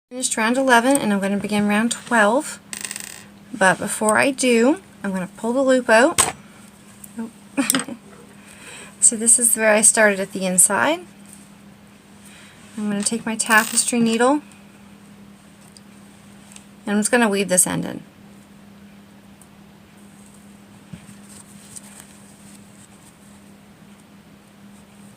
Finished round 11 and I'm going to begin round 12, but before I do I'm going to pull the loop out. Oh. So this is where I started at the inside. I'm going to take my tapestry needle and I'm just going to weave this end in.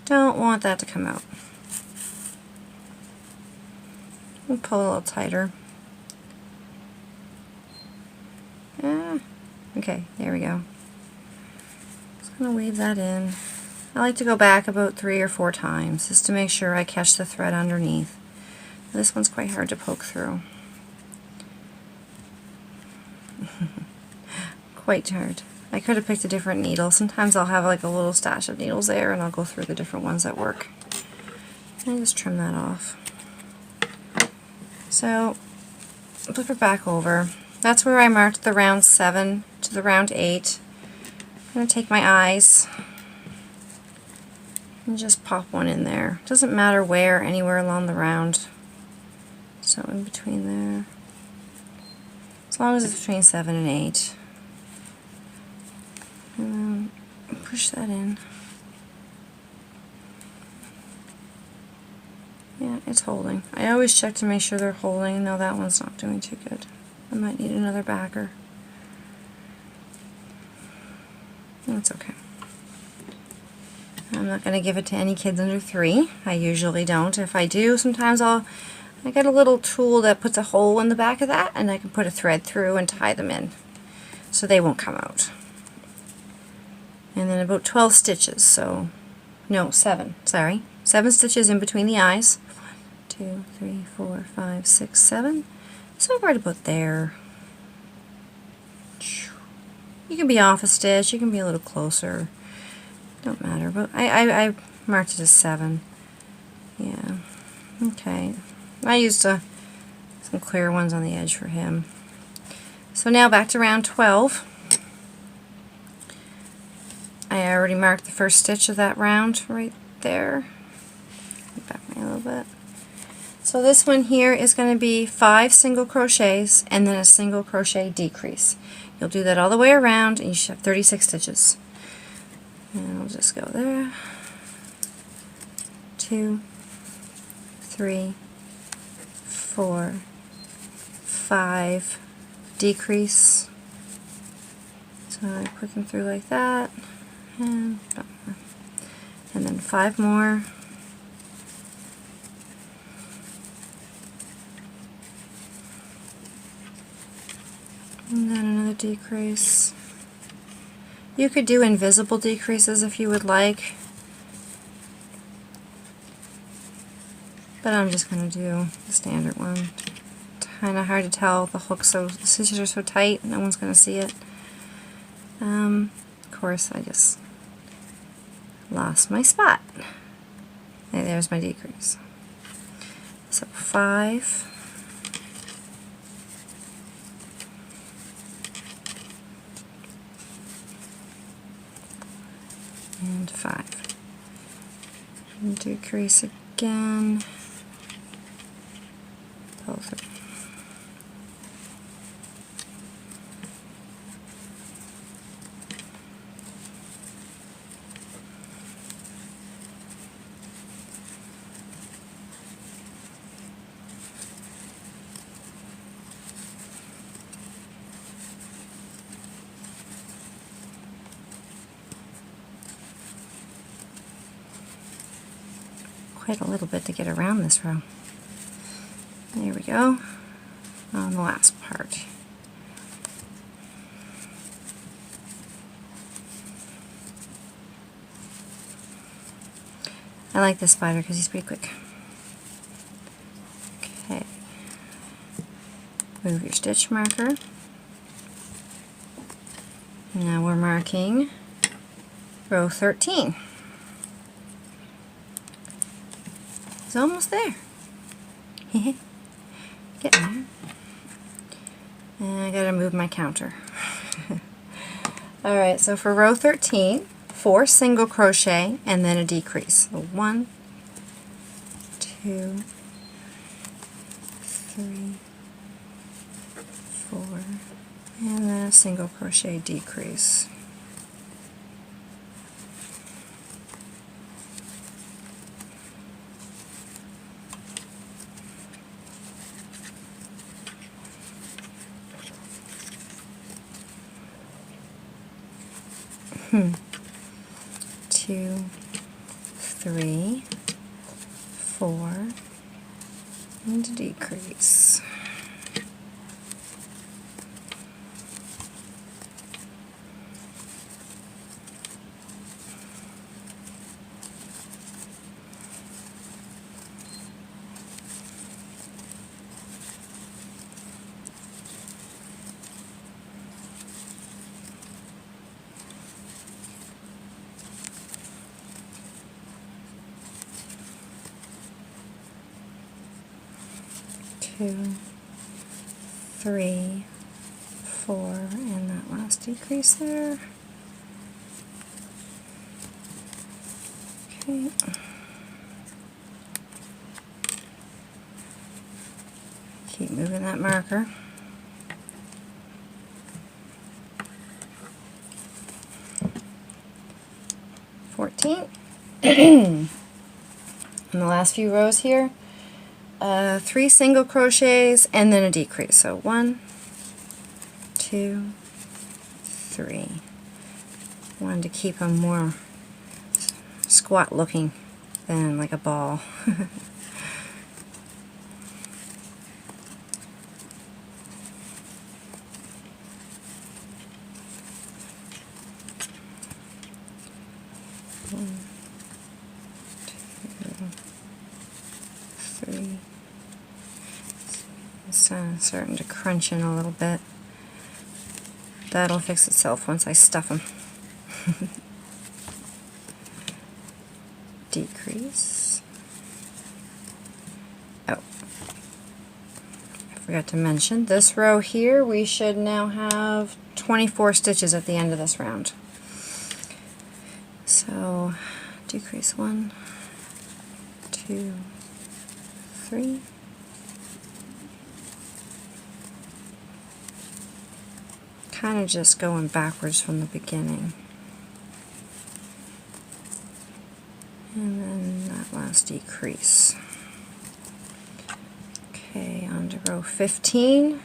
Don't want that to come out. We'll pull a little tighter. Okay, there we go. Just going to weave that in. I like to go back about 3 or 4 times just to make sure I catch the thread underneath. This one's quite hard to poke through. Quite hard. I could have picked a different needle. Sometimes I'll have like a little stash of needles there and I'll go through the different ones that work. And just trim that off. So, flip it back over. That's where I marked the round 7 to the round 8. I'm going to take my eyes and just pop one in there. Doesn't matter where, anywhere along the round. So in between there. As long as it's between 7 and 8. And then push that in. Yeah, it's holding. I always check to make sure they're holding. No, that one's not doing too good. I might need another backer. That's okay. I'm not going to give it to any kids under 3. I usually don't. If I do, sometimes I get a little tool that puts a hole in the back of that and I can put a thread through and tie them in so they won't come out. And then about 12 stitches, so no, 7, sorry. 7 stitches in between the eyes. 1, 2, 3, 4, 5, 6, 7. So right about there. You can be off a stitch, you can be a little closer. Don't matter, but I marked it as 7. Yeah. Okay. I used some clear ones on the edge for him. So now back to round 12. I already marked the first stitch of that round right there. Back me a little bit. So this one here is going to be 5 single crochets and then a single crochet decrease. You'll do that all the way around and you should have 36 stitches. And I'll just go there. 2, 3, 4, 5, decrease. So I put them through like that. And then 5 more. And then another decrease. You could do invisible decreases if you would like, but I'm just going to do the standard one. Kind of hard to tell, the scissors are so tight, no one's going to see it. Of course, I just lost my spot. And there's my decrease. So 5. And 5. And decrease again. Pull through. Quite a little bit to get around this row. There we go. On the last part. I like this spider because he's pretty quick. Okay. Move your stitch marker. Now we're marking row 13. It's almost there. Getting there. And I gotta move my counter. Alright, so for row 13, 4 single crochet and then a decrease. So 1, 2, 3, 4, and then a single crochet decrease. Two, 3, 4, and a decrease. Two, 3, 4, and that last decrease there. Okay. Keep moving that marker. In the last few rows here, 3 single crochets and then a decrease. So 1, 2, 3. Wanted to keep them more squat looking than like a ball. One, 2, 3. It's starting to crunch in a little bit. That'll fix itself once I stuff them. Decrease. Oh, I forgot to mention, this row here we should now have 24 stitches at the end of this round. So decrease 1, 2, 3. Kind of just going backwards from the beginning. And then that last decrease. Okay, on to row 15.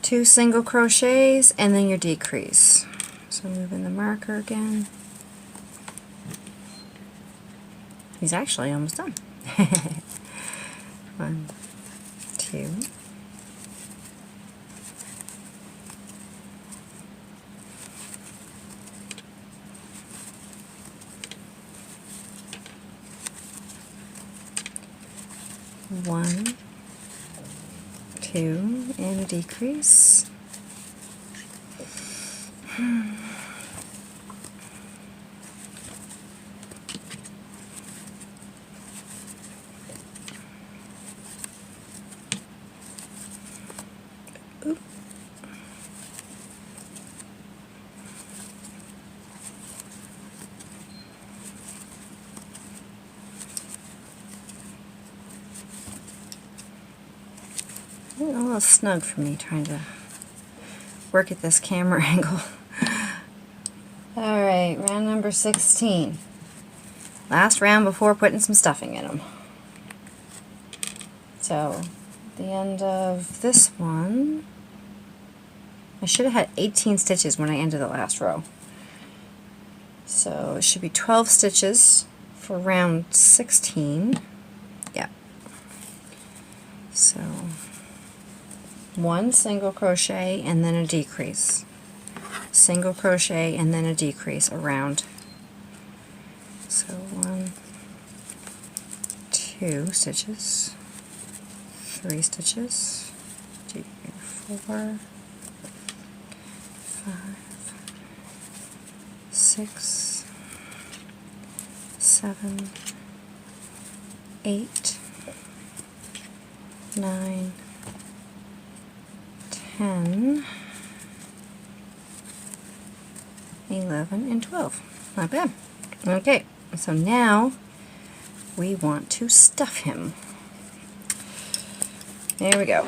2 single crochets and then your decrease. So moving the marker again. He's actually almost done. 1, 2. One, 2, and a decrease. Oop. A little snug for me trying to work at this camera angle. Alright, round number 16. Last round before putting some stuffing in them. So, at the end of this one, I should have had 18 stitches when I ended the last row. So it should be 12 stitches for round 16. Yeah. So 1 single crochet and then a decrease. Single crochet and then a decrease around. So 1, 2 stitches, 3 stitches, 4, 5, 6, 7, 8, 9, 10, 11, and 12. Not bad. Okay, so now we want to stuff him. There we go.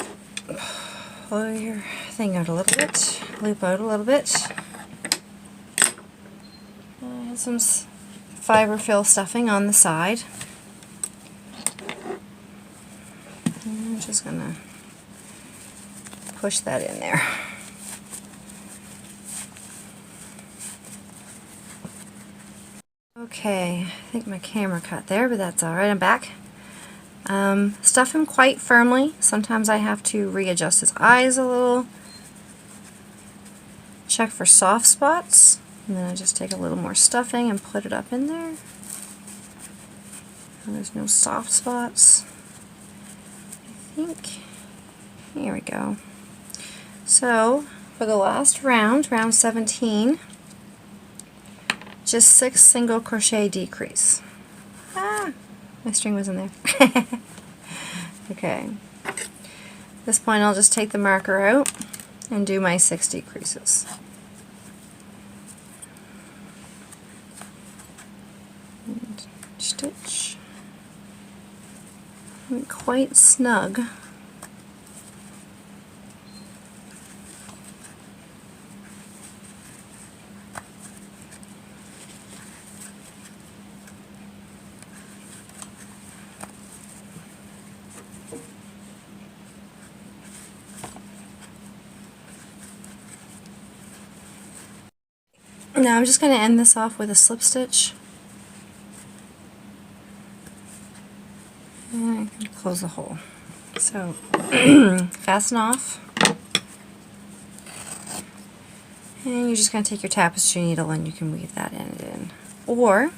Pull your thing out a little bit, loop out a little bit. I have some fiber fill stuffing on the side. And I'm just gonna push that in there. Okay, I think my camera cut there, but that's alright, I'm back. Stuff him quite firmly. Sometimes I have to readjust his eyes a little. Check for soft spots, and then I just take a little more stuffing and put it up in there. And there's no soft spots. I think, here we go. So, for the last round, round 17, just 6 single crochet decrease. Ah, my string was in there. Okay. At this point I'll just take the marker out and do my 6 decreases. And stitch. And quite snug. Now I'm just going to end this off with a slip stitch. And I can close the hole. So fasten off. And you're just going to take your tapestry needle and you can weave that end in. Or,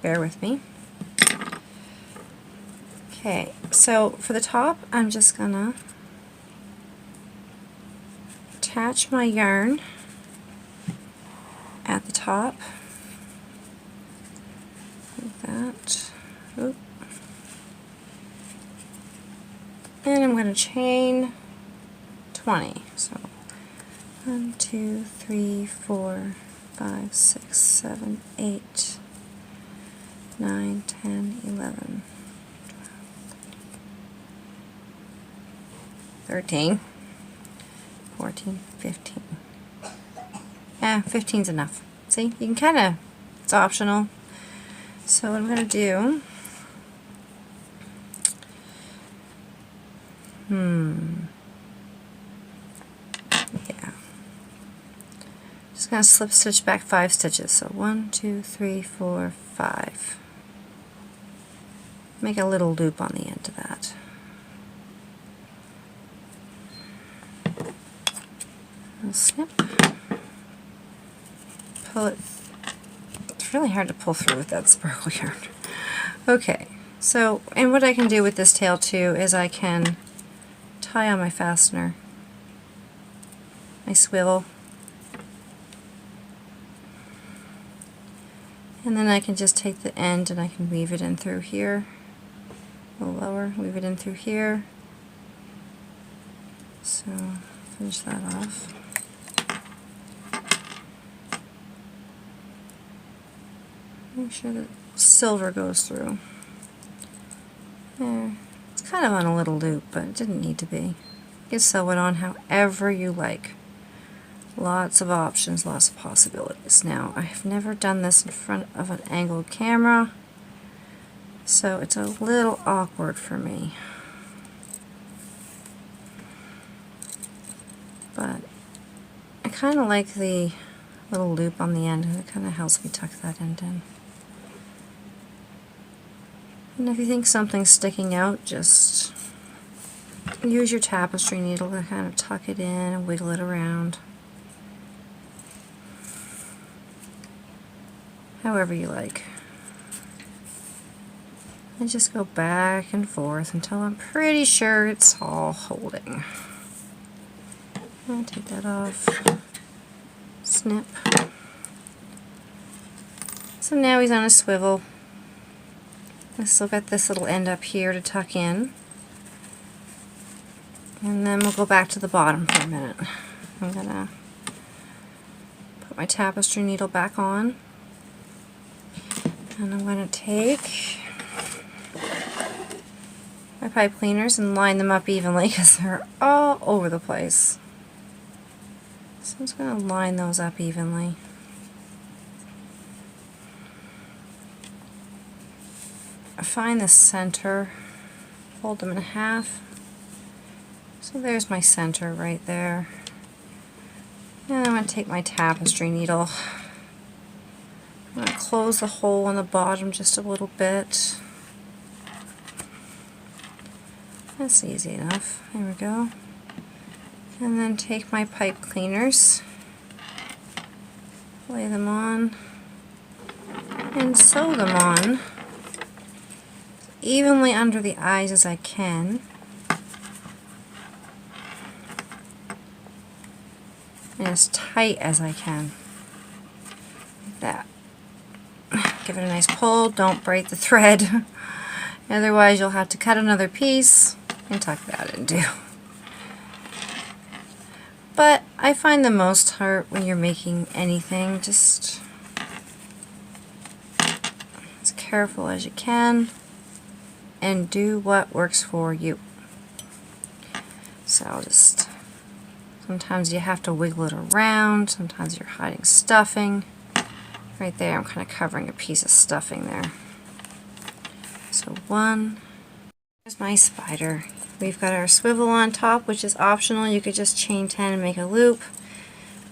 bear with me. Okay, so for the top I'm just going to attach my yarn at the top, like that. Oop. And I'm going to chain 20. So 1, 2, 3, 4, 5, 6, 7, 8, 9, 10, 11, 12, 13, 14, 15. 15's enough. See, you can kind of, it's optional. So what I'm going to do, yeah, just going to slip stitch back 5 stitches. So 1, 2, 3, 4, 5. Make a little loop on the end of that. And snip. Pull it. It's really hard to pull through with that sparkle yarn. Okay, so, and what I can do with this tail too is I can tie on my fastener, my swivel, and then I can just take the end and I can weave it in through here, a little lower, weave it in through here. So, finish that off. Make sure that silver goes through. There. It's kind of on a little loop, but it didn't need to be. You can sew it on however you like. Lots of options, lots of possibilities. Now, I've never done this in front of an angled camera, so it's a little awkward for me. But I kind of like the little loop on the end, and it kind of helps me tuck that end in. And if you think something's sticking out, just use your tapestry needle to kind of tuck it in and wiggle it around. However you like. And just go back and forth until I'm pretty sure it's all holding. I'll take that off. Snip. So now he's on a swivel. I still got this little end up here to tuck in. And then we'll go back to the bottom for a minute. I'm gonna put my tapestry needle back on. And I'm gonna take my pipe cleaners and line them up evenly because they're all over the place. So I'm just going to line those up evenly. Find the center, fold them in half. So there's my center right there. And I'm going to take my tapestry needle. I'm going to close the hole on the bottom just a little bit. That's easy enough. There we go. And then take my pipe cleaners, lay them on, and sew them on evenly under the eyes as I can. And as tight as I can. Like that. Give it a nice pull, don't break the thread. Otherwise you'll have to cut another piece and tuck that into. But I find the most part when you're making anything, just as careful as you can and do what works for you. So I'll just, sometimes you have to wiggle it around, sometimes you're hiding stuffing. Right there I'm kind of covering a piece of stuffing there. So one, here's my spider. We've got our swivel on top, which is optional. You could just chain 10 and make a loop.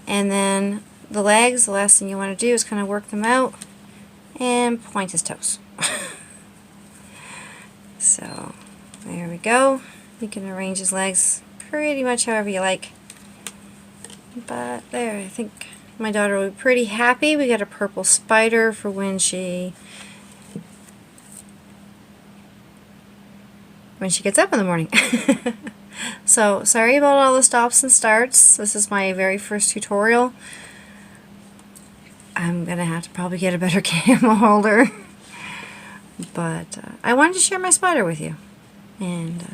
And then the legs, the last thing you want to do is kind of work them out and point his toes. So there we go. You can arrange his legs pretty much however you like. But there, I think my daughter will be pretty happy. We got a purple spider for when she gets up in the morning. So sorry about all the stops and starts. This is my very first tutorial. I'm gonna have to probably get a better camera holder. But I wanted to share my spider with you. And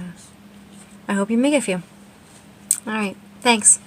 I hope you make a few. Alright, thanks.